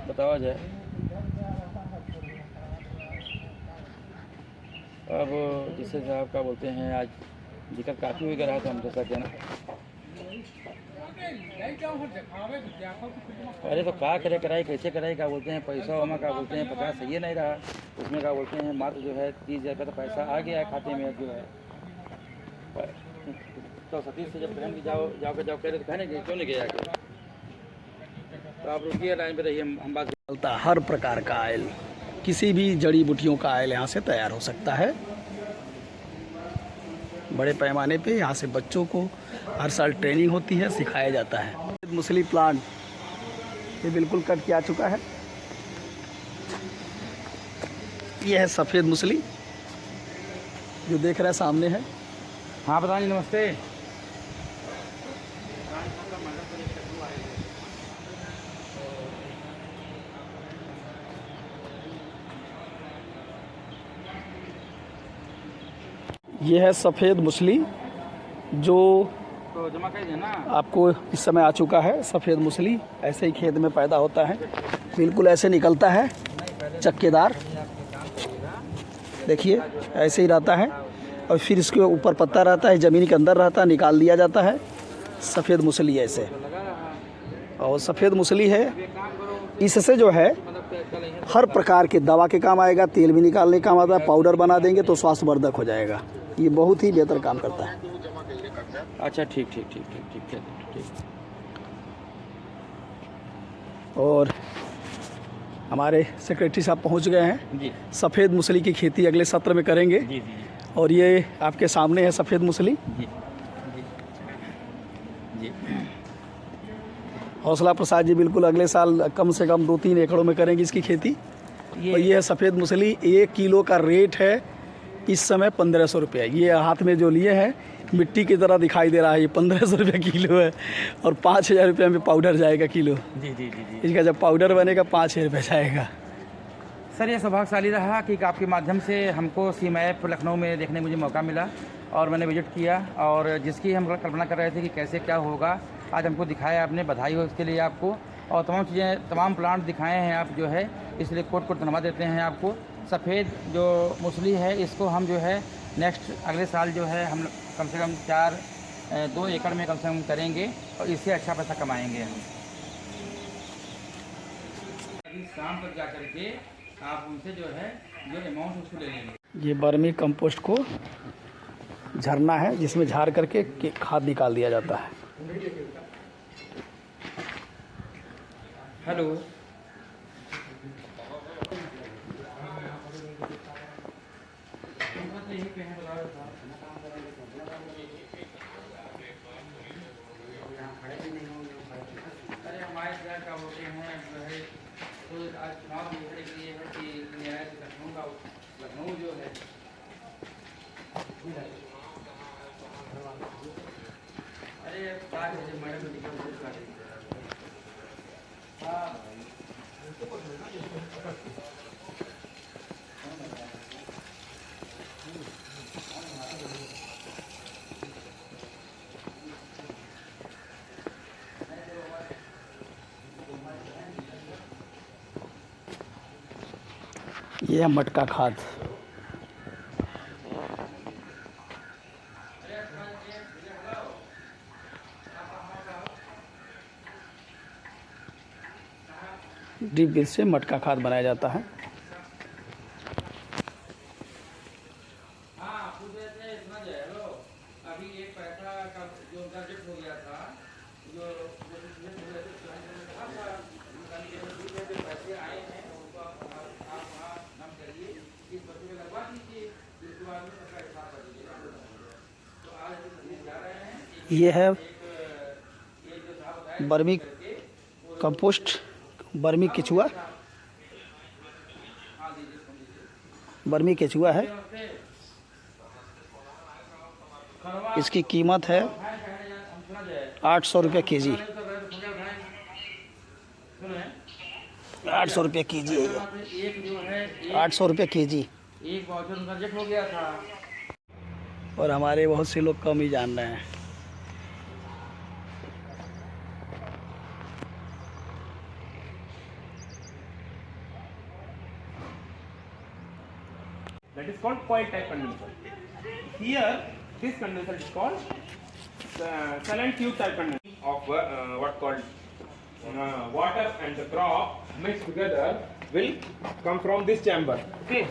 बताया जाए। अब जैसे साहब क्या बोलते हैं, आज दिक्कत काफ़ी हो रहा था हम जैसा क्या ना, अरे तो क्या करे कराई कैसे कराई, क्या बोलते हैं पैसा वमा क्या बोलते हैं 50 सही नहीं रहा, उसमें क्या बोलते हैं मात्र जो है 30,000 का तो पैसा आ गया है खाते में जो है। तो सतीश से जब कहेंगे जाओ जाओ के जाओ कह रहे तो कहने क्यों नहीं गया आके। तो आप रुकिए लाइन पे रहिए, हम बात चलता। हर प्रकार का आयल, किसी भी जड़ी बूटियों का आयल यहाँ से तैयार हो सकता है बड़े पैमाने पे। यहाँ से बच्चों को हर साल ट्रेनिंग होती है, सिखाया जाता है। मूसली प्लांट ये बिल्कुल कट के आ चुका है। ये है सफ़ेद मूसली जो देख रहे हैं सामने है। हाँ बताइए, नमस्ते। ये है सफ़ेद मूसली जो तो जमा कर देना आपको इस समय आ चुका है। सफ़ेद मूसली ऐसे ही खेत में पैदा होता है, बिल्कुल ऐसे निकलता है, चक्केदार। देखिए ऐसे ही रहता है और फिर इसके ऊपर पत्ता रहता है, ज़मीन के अंदर रहता है, निकाल दिया जाता है। सफ़ेद मूसली ऐसे, और सफ़ेद मूसली है, इससे जो है हर प्रकार के दवा के काम आएगा, तेल भी निकालने का काम आता है, पाउडर बना देंगे तो स्वास्थ्यवर्धक हो जाएगा। ये बहुत ही बेहतर काम करता है। अच्छा ठीक ठीक ठीक ठीक ठीक ठीक ठीक। और हमारे सेक्रेटरी साहब पहुंच गए हैं जी सफ़ेद मूसली की खेती अगले सत्र में करेंगे। जी जी और ये आपके सामने है सफ़ेद मूसली। जी जी। हौसला प्रसाद जी बिल्कुल अगले साल कम से कम 2-3 एकड़ों में करेंगे इसकी खेती। और ये है सफ़ेद मूसली। 1 किलो का रेट है इस समय 1500 रुपये। ये हाथ में जो लिए हैं मिट्टी की तरह दिखाई दे रहा है, ये 1500 रुपये किलो है और 5000 रुपये में पाउडर जाएगा किलो। जी जी जी जी। इसका जब पाउडर बनेगा 5000 रुपये जाएगा। सर ये सौभाग्यशाली रहा कि आपके माध्यम से हमको सी मैप लखनऊ में देखने मुझे मौका मिला और मैंने विजिट किया, और जिसकी हम कल्पना कर रहे थे कि कैसे क्या होगा, आज हमको दिखाया आपने। बधाई हो इसके लिए आपको। और तमाम चीज़ें, तमाम प्लांट दिखाए हैं आप जो है, इसलिए कोट कोट धन्यवाद देते हैं आपको। सफ़ेद जो मूसली है इसको हम जो है नेक्स्ट अगले साल जो है हम कम से कम 2 एकड़ में कम से कम करेंगे और इससे अच्छा पैसा कमाएंगे हम। अभी शाम तक जा करके आप उनसे जो है जो अमाउंट उसको ले लेंगे। ये वर्मी कंपोस्ट को झरना है जिसमें झाड़ करके खाद निकाल दिया जाता है। हेलो। अरे हमारे शहर का होते हैं जो है, तो आज चुनाव देखने के लिए है कि न्याय से लखनऊ जो है अरे 4 बजे मैडम निकल। ये है मटका खाद। ड्रिप बीज से मटका खाद बनाया जाता है। अभी एक पैसा का जो बजट हो गया था, जो पैसे आए हैं उनको आप वहाँ नाम करिए, इस बच्चे में लगवा दीजिए, इसके बाद में सबका हिसाब कर दीजिए। तो आज जा रहे हैं। ये है वर्मी कंपोस्ट, वर्मी केचुआ, वर्मी केचुआ है। इसकी कीमत है 800 रुपये केजी। 800 रुपये केजी है ये, 800 रुपये केजी। एक वाउचर उनका रिजेक्ट हो गया था। और हमारे बहुत से लोग कम ही जान रहे हैं। That is called coil type condenser. Here, this condenser is called cell and tube type condenser of what called water and the crop mixed together will come from this chamber. Okay,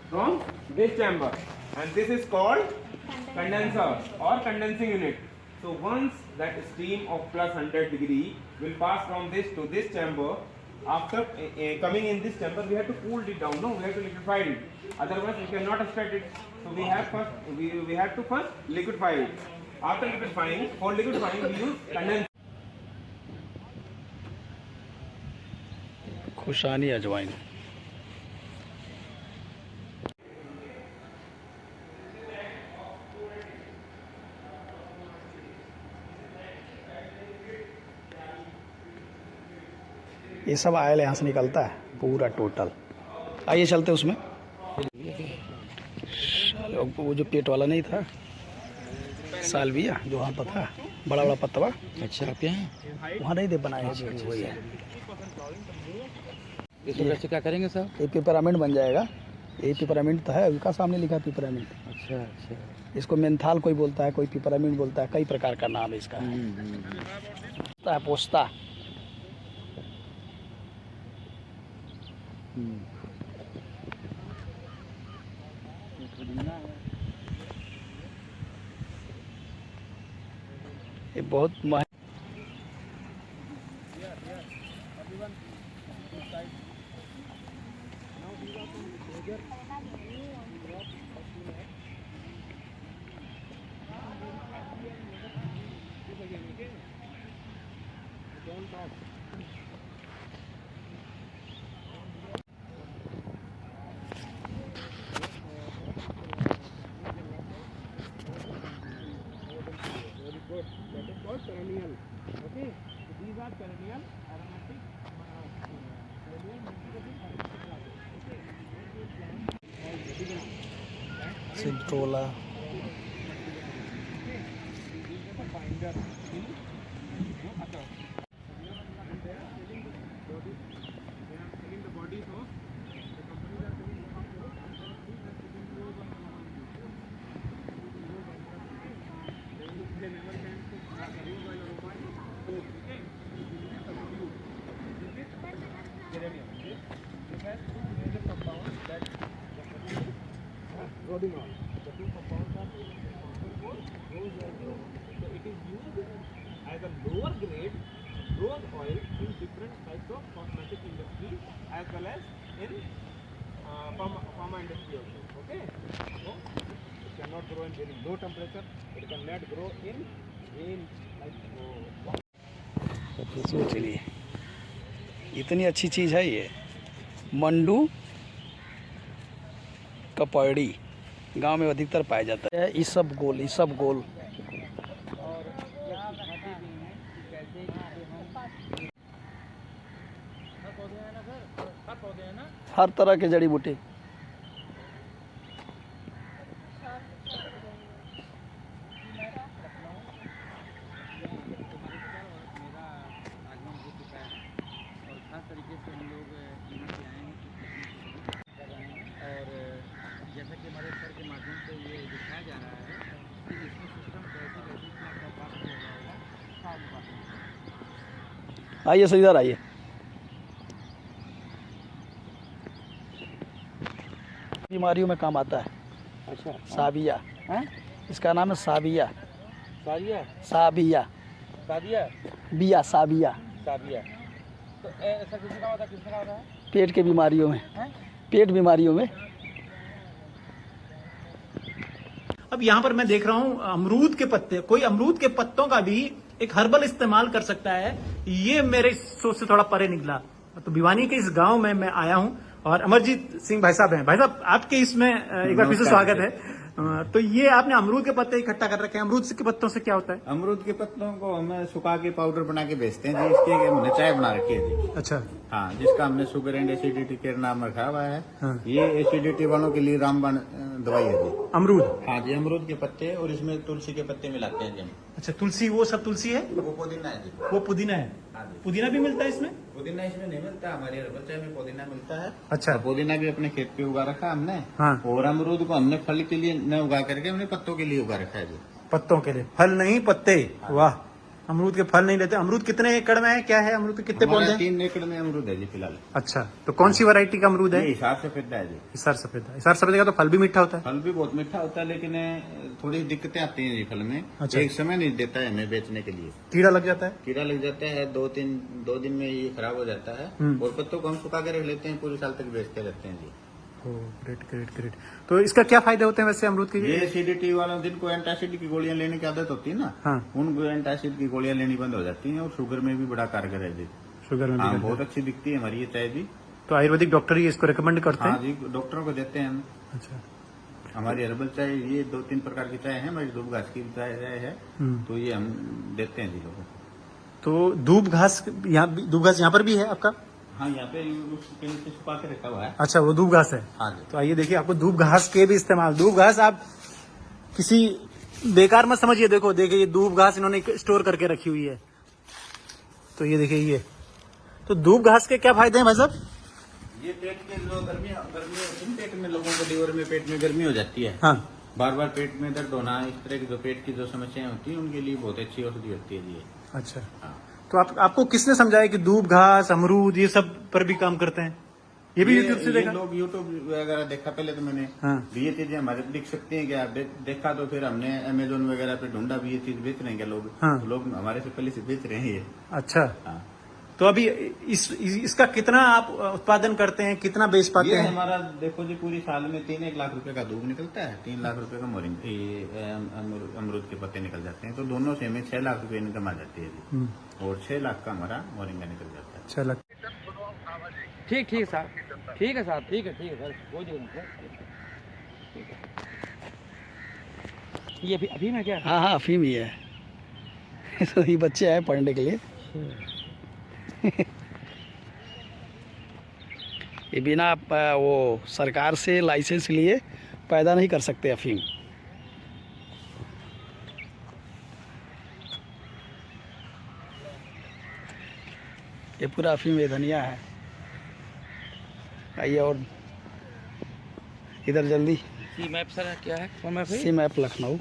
from this chamber, and this is called condenser or condensing unit. So once that stream of plus 100 degree will pass from this to this chamber, after coming in this chamber, we have to cool it down. No, we have to liquefy it. Otherwise, we cannot extract it. So we have to first liquefy it. After liquefying, for liquefying, we use condenser. खुशानी अजवाइन। ये सब oil यहाँ से निकलता है पूरा total. आइए चलते उसमें। वो जो पेट वाला नहीं था सालविया जो वहाँ पर था बड़ा बड़ा पत्तवा। अच्छा, आप यहाँ वहाँ नहीं दे बनाए हैं वही है। इसमें कैसे क्या करेंगे साहब? ये पेपरामिंट बन जाएगा। ये पेपरामिंट तो है, उनका सामने लिखा है पेपरामिंट। अच्छा अच्छा। इसको मेंथाल कोई बोलता है, कोई पेपरामिंट बोलता है, कई प्रकार का नाम है इसका। पोस्ता ये बहुत Perennial. Okay, so these are perennial aromatic सिंट्रोला। Rodinol. The two compounds are rose oil. So it is used as a lower grade rose oil in different types of cosmetic industry as well as in pharma industry also. Okay. So it cannot grow in very low temperature. It can not grow in like चलिए इतनी अच्छी चीज़ है ये mandu कपड़ी गांव में अधिकतर पाया जाता है। इसब गोल हर तरह के जड़ी बूटी। जैसा कि हमारे सर के माध्यम से ये दिखाया जा रहा है कि इसमें सिस्टम कैसे प्राप्त होगा। आइए सर इधर आइए। बीमारियों में काम आता है। अच्छा, साबिया है इसका नाम है साबिया। साबिया साबिया साबिया बिया साबिया। साबिया तो ऐसा किसमें काम होता है? किसमें काम होता है? पेट के बीमारियों में हैं? पेट बीमारियों में। अब यहाँ पर मैं देख रहा हूँ अमरूद के पत्ते, कोई अमरूद के पत्तों का भी एक हर्बल इस्तेमाल कर सकता है। ये मेरे सोच से थोड़ा परे निकला। तो भिवानी के इस गांव में मैं आया हूँ और अमरजीत सिंह भाई साहब हैं। भाई साहब आपके इसमें एक बार फिर से स्वागत है। तो ये आपने अमरूद के पत्ते इकट्ठा कर रखे हैं। अमरूद के पत्तों से क्या होता है? अमरूद के पत्तों को हम सुखा के पाउडर बना के बेचते हैं जी। इसकी हमने चाय बना रखी है जी। अच्छा, हाँ, जिसका हमने शुगर एंड एसिडिटी के नाम रखा हुआ है। हाँ। ये एसिडिटी वालों के लिए रामबाण दवाई है जी। अमरूद? हाँ जी, अमरूद के पत्ते और इसमें तुलसी के पत्ते मिलाते हैं जी हम। अच्छा, तुलसी वो सब तुलसी है? वो पुदीना है जी। वो पुदीना है। हाँ जी। पुदीना भी मिलता है इसमें? पुदीना इसमें नहीं मिलता, हमारे हर्बल चाय में पुदीना मिलता है। अच्छा। और पुदीना भी अपने खेत पे उगा रखा हमने। हाँ। और अमरूद को हमने फल के लिए न उगा करके हमने पत्तों के लिए उगा रखा है जी। पत्तों के लिए, फल नहीं पत्ते। वाह, अमरूद के फल नहीं लेते। अमरूद कितने एकड़ में है, क्या है अमरूद के कितने पौधे हमारे हैं? 3 एकड़ में अमरूद है जी फिलहाल। अच्छा, तो कौन सी वैरायटी का अमरूद ये है? हिसाब से फिरता है जी। हिसार सफेद। हिसार सफेद का तो फल भी मीठा होता है। फल भी बहुत मीठा होता है, लेकिन थोड़ी दिक्कतें आती हैं जी फल में। अच्छा। एक समय नहीं देता है हमें बेचने के लिए। कीड़ा लग जाता है? कीड़ा लग जाता है, 2 दिन में ये खराब हो जाता है। और पत्तों को हम सुखा के रख लेते हैं, पूरे साल तक बेचते रहते हैं जी। Great great great. तो इसका क्या फायदे होते हैं वैसे अमरूद के? ये एसिडिटी वालों जिनको एंटासिड की गोलियां लेने की आदत होती है ना, हाँ। उनको एंटासिड की गोलियां लेनी बंद हो जाती हैं। और शुगर में भी बड़ा कारगर है जी। शुगर में हाँ, भी बहुत अच्छी दिखती है हमारी ये चाय जी। तो आयुर्वेदिक डॉक्टर ही इसको रिकमेंड करते हाँ हैं? जी, डॉक्टरों को देते हैं हम। अच्छा। हमारी हर्बल चाय ये 2-3 प्रकार की चाय है। हमारी दूब घास की चाय है, तो ये हम देते हैं जी लोगों को। तो दूब घास यहाँ पर भी है आपका? हाँ, यहाँ पे उसके नीचे छुपा के रखा हुआ है। अच्छा, वो दूब घास है। हाँ जी। तो आइए देखिए, आपको दूब घास के भी इस्तेमाल, दूब घास आप किसी बेकार मत समझिए। देखो देखिए, ये दूब घास इन्होंने स्टोर करके रखी हुई है। तो ये देखिए, ये तो दूब घास के क्या फायदे हैं भाई साहब? ये पेट के जो गर्मी होती है, पेट में लोगों को लीवर में पेट में गर्मी हो जाती है। हाँ। बार बार पेट में दर्द होना, इस तरह की जो पेट की जो समस्याएं होती है, उनके लिए बहुत अच्छी औषधि होती है ये। अच्छा, हाँ। तो आपको किसने समझाया कि दूब घास अमरूद ये सब पर भी काम करते हैं? ये भी यूट्यूब से देखा? लोग यूट्यूब वगैरह देखा पहले तो मैंने। हाँ। ये चीजें हमारे दिख सकती हैं क्या, देखा तो फिर हमने अमेजोन वगैरह पे ढूंढा भी ये चीज बेच रहे हैं क्या लोग। हाँ। तो लोग हमारे से पहले से बेच रहे हैं ये। अच्छा, हाँ। तो अभी इसका कितना आप उत्पादन करते हैं, कितना बेच पाते ये हैं? हमारा देखो जी, पूरी साल में 3-1 लाख रुपए का दूध निकलता है, 3 लाख रुपए का अमरूद के पत्ते निकल जाते हैं। तो दोनों से हमें 6 लाख रुपए इनकम आ जाती है जी। और 6 लाख का हमारा मोरिंगा निकल जाता है। 6 लाख। ठीक ठीक साहब, ठीक है साहब, ठीक है सर, कोई दिक्कत नहीं सर। ये अभी में क्या? हाँ हाँ, अफीम ही है। तो ये बच्चे आए पढ़ने के लिए। ये बिना वो सरकार से लाइसेंस लिए पैदा नहीं कर सकते अफीम। ये पूरा अफीम ये धनिया है। आइए, और इधर जल्दी। सी मैप सर क्या है? कौन मैप है? सी मैप लखनऊ।